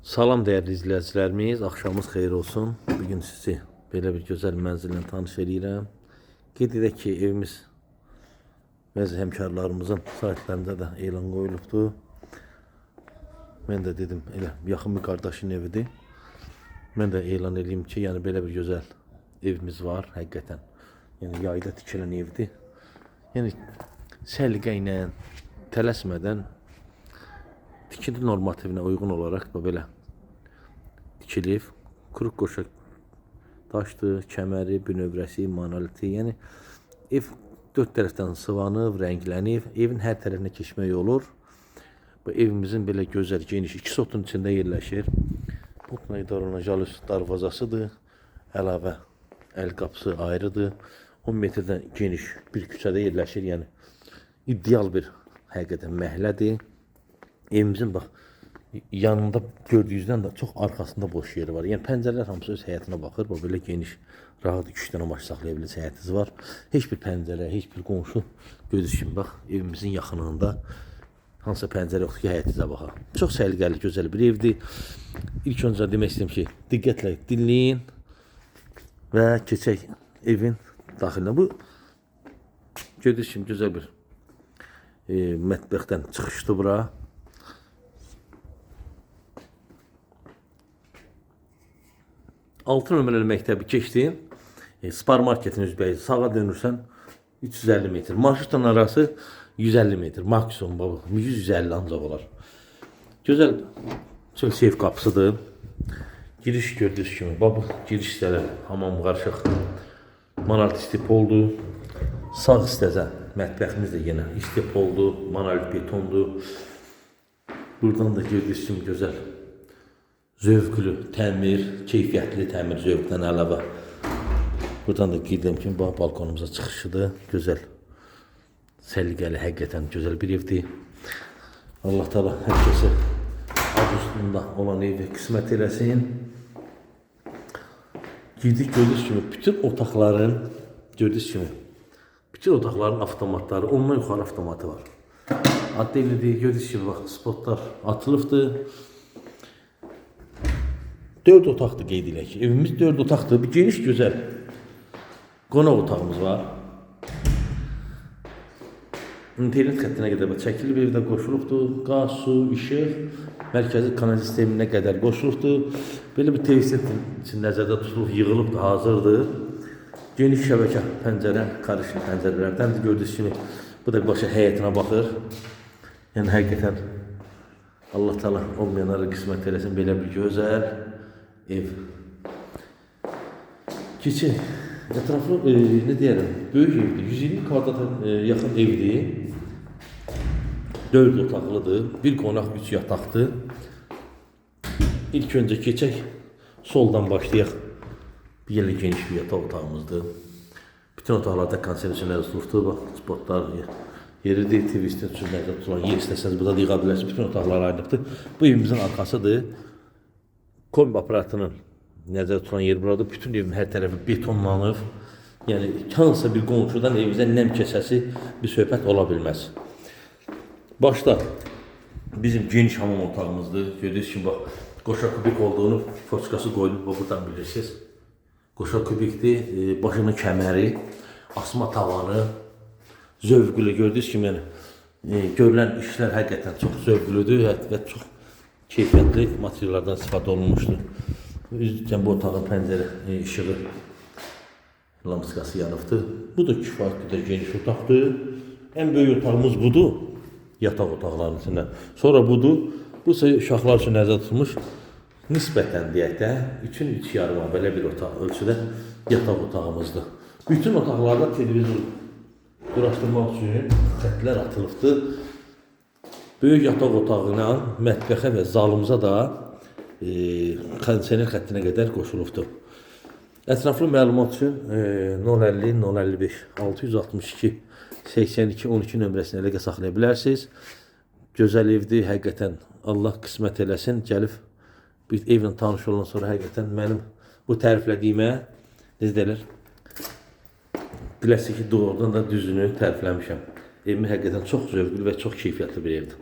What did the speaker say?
Salam değerli izləyicilərimiz, axşamınız xeyir olsun. Bugün sizi belə bir gözəl mənzillə tanış edirəm. Qeyd edək ki, evimiz bəzi həmkarlarımızın saytlarında da elan qoyulubdur. Mən də dedim, elə yaxın bir qardaşın evidir. Mən də elan edeyim ki, yəni belə bir gözəl evimiz var həqiqətən. Yəni yayda tikilən evdir. Yəni səliqə ilə, tələsmədən tikili normativinə uyğun olaraq da belə tikilib, quruq qoşaq daşdır, kəməri, bünövrəsi, monoliti, yəni ev dörd tərəfdən sıvanıb, rənglənib, evin hər tərəfinə keçmək olur. Bu evimizin belə gözəl, geniş, iki sotun içində yerləşir. Butla idarəlanan jalüz darvazasıdır, əlavə əl qapısı ayrıdır. 10 metrdən geniş bir küçədə yerləşir, yəni ideal bir həqiqətən məhəllədir. Evimizin bax yanında gördüyünüzdən də çox arxasında boş yeri var. Yəni pəncərələr hamısı öz həyətinə baxır. Bu belə geniş, rahat 2-3 dənə maşın saxlaya biləcək həyətiniz var. Heç bir pəncərə, heç bir qonşu gördüyünüz kimi bax evimizin yaxınlığında hansısa pəncərə yoxdur ki, həyətinizə baxar. Çox səliqəli, gözəl bir evdir. İlk öncə demək istəyirəm ki, diqqətlə dinləyin və keçək evin daxilinə. Bu gördüyünüz kimi gözəl bir mətbəxdən çıxışdı bura. 6 nömrəli məktəbi keçdin, Spar marketin üzbəyi sağa dönürsən 350 metr. Marşrutla arası 150 metr maksimum, baba 150 ancaq olar. Gözəl çox seyf qapısıdır. Giriş gördüyünüz kimi, baba giriş hissələri hamam qarışıq monolit istip oldu. Sağ hissədə mətbəximiz də yenə istip oldu, monolit betondur. Buradan da gördüyünüz kimi gözəl zövqlü təmir, keyfiyyətli təmir zövqdən əlavə. Buradan da qeydəm ki, bu balkonumuza çıxışıdır. Gözəl, səliqəli, həqiqətən gözəl bir evdir. Allah Teala hər kəsə adı üstündə olan evi qismət eləsin. Girdik, gördüyünüz kimi bütün otaqların, bütün otaqların avtomatları, ondan yuxarı avtomatı var. Adlı evlidir, gördüyünüz kimi bax, spotlar atılıbdır. 4 otaqdır qeyd edək ki, evimiz 4 otaqdır, bir geniş gözəl qonaq otağımız var. İnternet xəttinə qədər çəkilib evdə qoşulubdur, qaz, su, işıq, mərkəzi kanal sisteminə qədər qoşulubdur. Belə bir televizyon üçün nəzərdə tutulub, yığılıbdır, hazırdır. Geniş şəbəkə pəncərə, qarışıq pəncərələrdən gördüyünüz kimi, bu da başa həyətinə baxır. Yəni həqiqətən Allah Teala olmayanlara qismət eləsin belə bir gözəl ev. Keçək. Ətraflı, ne deyərəm, böyük evdir. 120 kvadrata yaxın evdir. 4 otaqlıdır. Bir qonaq, 3 yataqdır. İlk öncə keçək. Soldan başlayaq. Bir yerlə geniş bir yataq otağımızdır. Bütün otaqlarda konservasiyonlar tutulubdur. Bax, spotlar yeridir. TV üstünlərdə tutulan yer istəsəniz burada yığa bilərsiniz. Bütün otaqlar ayrılıbdır. Bu evimizin arxasıdır. Kombi aparatının nəzərdə tutulan yer burada. Bütün evin hər tərəfi betonlanıb. Yəni, hansısa bir qonşudan evimizə nəm kəsəsi bir söhbət ola bilməz. Başda bizim geniş hamam otağımızdır. Gördüyünüz kimi, bax, qoşa kubik olduğunu foçkası qoyulub, buradan bilirsiniz. Qoşa kubikdir, başının kəməri, asma tavanı, zövqlü. Gördüyünüz kimi, yəni, görülən işlər həqiqətən çox zövqlüdür və çox keyfiyyətli materiallardan istifadə olunmuşdur. Üzlükən bu otağın pəncərə işığı lamskası yanıbdır. Bu da kifayət qədər geniş otaqdır. Ən böyük otağımız budur, yataq otaqlarının içində. Sonra budur, bu ise uşaqlar üçün nəzərdə tutulmuş nisbətən deyək də 3-3 yarıma belə bir otaq ölçüdə yataq otağımızdır. Bütün otaqlarda televizor quraşdırmaq üçün xətlər atılıbdır. Böyük yataq otağına, mətbəxə və zalımıza da kondisioner xəttinə qədər qoşulubdur. Ətraflı məlumat üçün 050 055 662 82 12 nömrəsini əlaqə saxlaya bilərsiniz. Gözəl evdir, həqiqətən Allah qismət eləsin. Gəlib bir evlə tanış olan sonra həqiqətən mənim bu təriflədiyimə necə deyirlər? Biləsiniz ki, doğrudan da düzünü tərifləmişəm. Evim həqiqətən çox zövqlü və çox keyfiyyətli bir evdir.